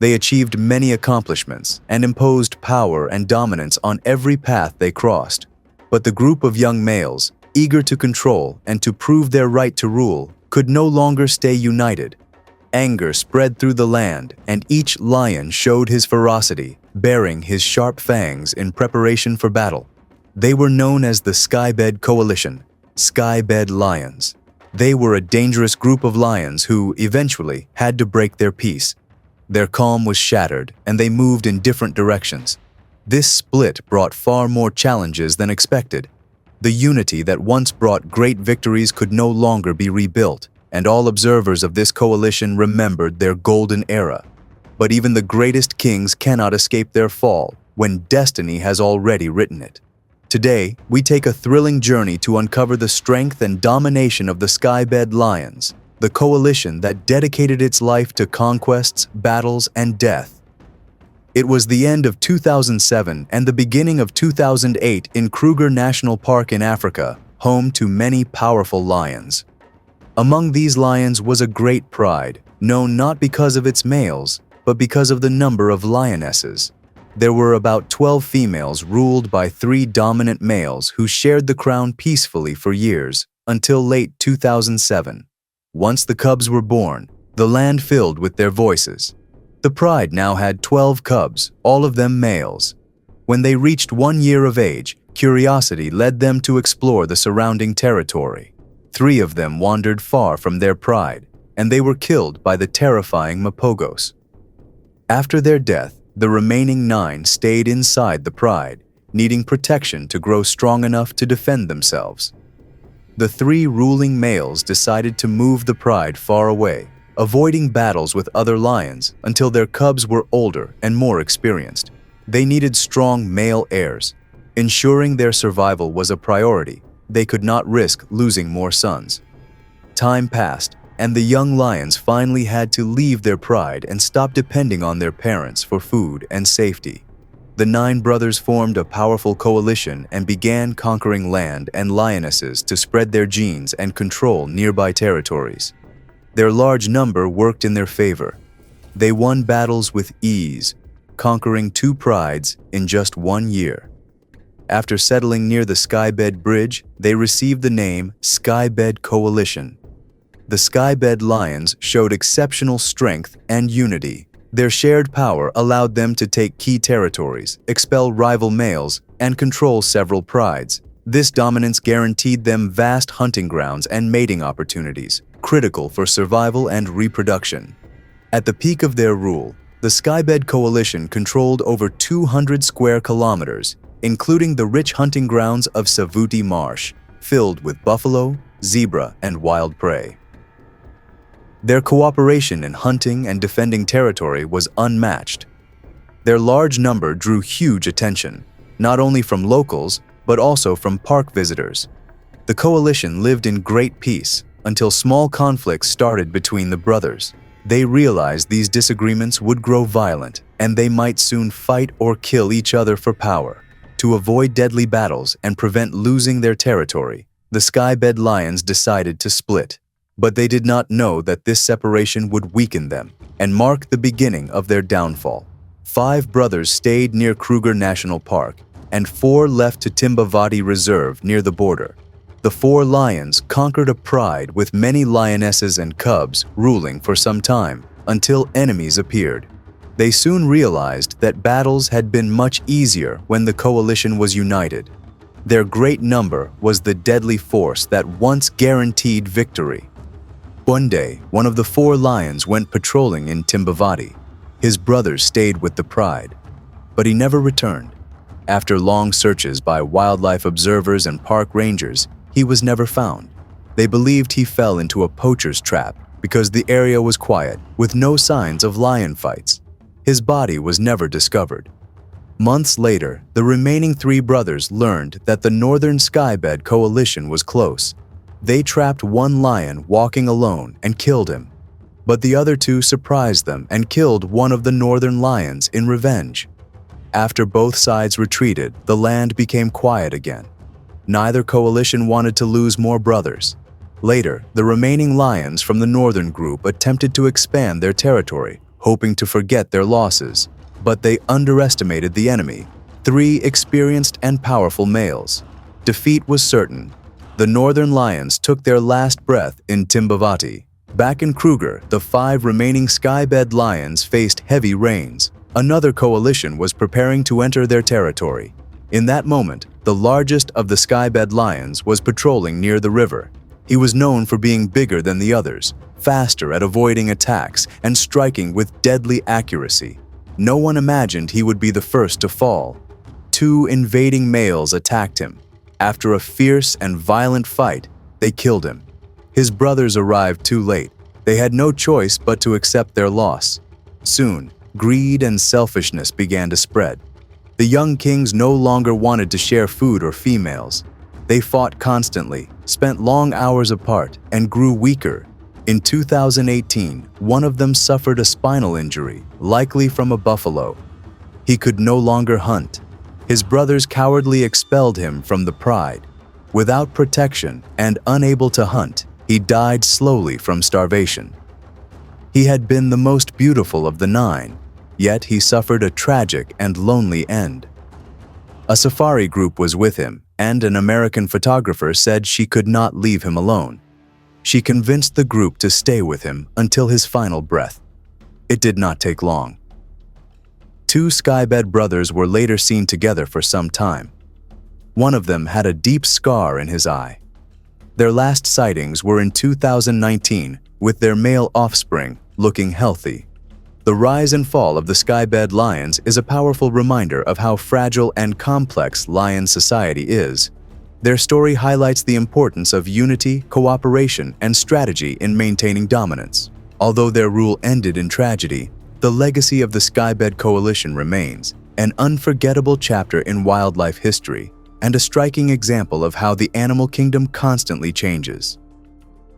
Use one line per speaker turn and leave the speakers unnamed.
They achieved many accomplishments and imposed power and dominance on every path they crossed. But the group of young males, eager to control and to prove their right to rule, could no longer stay united. Anger spread through the land, and each lion showed his ferocity, baring his sharp fangs in preparation for battle. They were known as the Skybed Coalition, Skybed Lions. They were a dangerous group of lions who, eventually, had to break their peace. Their calm was shattered, and they moved in different directions. This split brought far more challenges than expected. The unity that once brought great victories could no longer be rebuilt, and all observers of this coalition remembered their golden era. But even the greatest kings cannot escape their fall when destiny has already written it. Today, we take a thrilling journey to uncover the strength and domination of the Skybed Lions, the coalition that dedicated its life to conquests, battles, and death. It was the end of 2007 and the beginning of 2008 in Kruger National Park in Africa, home to many powerful lions. Among these lions was a great pride, known not because of its males, but because of the number of lionesses. There were about 12 females ruled by 3 dominant males who shared the crown peacefully for years, until late 2007. Once the cubs were born, the land filled with their voices. The pride now had 12 cubs, all of them males. When they reached 1 year of age, curiosity led them to explore the surrounding territory. 3 of them wandered far from their pride, and they were killed by the terrifying Mapogos. After their death, the remaining 9 stayed inside the pride, needing protection to grow strong enough to defend themselves. The 3 ruling males decided to move the pride far away, avoiding battles with other lions until their cubs were older and more experienced. They needed strong male heirs. Ensuring their survival was a priority. They could not risk losing more sons. Time passed, and the young lions finally had to leave their pride and stop depending on their parents for food and safety. The 9 brothers formed a powerful coalition and began conquering land and lionesses to spread their genes and control nearby territories. Their large number worked in their favor. They won battles with ease, conquering 2 prides in just 1 year. After settling near the Skybed Bridge, they received the name Skybed Coalition. The Skybed Lions showed exceptional strength and unity. Their shared power allowed them to take key territories, expel rival males, and control several prides. This dominance guaranteed them vast hunting grounds and mating opportunities, critical for survival and reproduction. At the peak of their rule, the Skybed Coalition controlled over 200 square kilometers, including the rich hunting grounds of Savuti Marsh, filled with buffalo, zebra, and wild prey. Their cooperation in hunting and defending territory was unmatched. Their large number drew huge attention, not only from locals, but also from park visitors. The coalition lived in great peace until small conflicts started between the brothers. They realized these disagreements would grow violent, and they might soon fight or kill each other for power. To avoid deadly battles and prevent losing their territory, the Skybed Lions decided to split. But they did not know that this separation would weaken them and mark the beginning of their downfall. 5 brothers stayed near Kruger National Park, and 4 left to Timbavati Reserve near the border. The 4 lions conquered a pride with many lionesses and cubs ruling for some time, until enemies appeared. They soon realized that battles had been much easier when the coalition was united. Their great number was the deadly force that once guaranteed victory. One day, one of the 4 lions went patrolling in Timbavati. His brothers stayed with the pride, but he never returned. After long searches by wildlife observers and park rangers, he was never found. They believed he fell into a poacher's trap because the area was quiet, with no signs of lion fights. His body was never discovered. Months later, the remaining 3 brothers learned that the Northern Skybed Coalition was close. They trapped one lion walking alone and killed him. But the other 2 surprised them and killed one of the northern lions in revenge. After both sides retreated, the land became quiet again. Neither coalition wanted to lose more brothers. Later, the remaining lions from the northern group attempted to expand their territory, hoping to forget their losses, but they underestimated the enemy. 3 experienced and powerful males. Defeat was certain. The northern lions took their last breath in Timbavati. Back in Kruger, the 5 remaining skybed lions faced heavy rains. Another coalition was preparing to enter their territory. In that moment, the largest of the skybed lions was patrolling near the river. He was known for being bigger than the others, faster at avoiding attacks, and striking with deadly accuracy. No one imagined he would be the first to fall. 2 invading males attacked him. After a fierce and violent fight, they killed him. His brothers arrived too late. They had no choice but to accept their loss. Soon, greed and selfishness began to spread. The young kings no longer wanted to share food or females. They fought constantly, spent long hours apart, and grew weaker. In 2018, one of them suffered a spinal injury, likely from a buffalo. He could no longer hunt. His brothers cowardly expelled him from the pride. Without protection and unable to hunt, he died slowly from starvation. He had been the most beautiful of the 9, yet he suffered a tragic and lonely end. A safari group was with him, and an American photographer said she could not leave him alone. She convinced the group to stay with him until his final breath. It did not take long. 2 skybed brothers were later seen together for some time. One of them had a deep scar in his eye. Their last sightings were in 2019, with their male offspring looking healthy. The rise and fall of the skybed lions is a powerful reminder of how fragile and complex lion society is. Their story highlights the importance of unity, cooperation, and strategy in maintaining dominance. Although their rule ended in tragedy, the legacy of the skybed coalition remains, an unforgettable chapter in wildlife history and a striking example of how the animal kingdom constantly changes.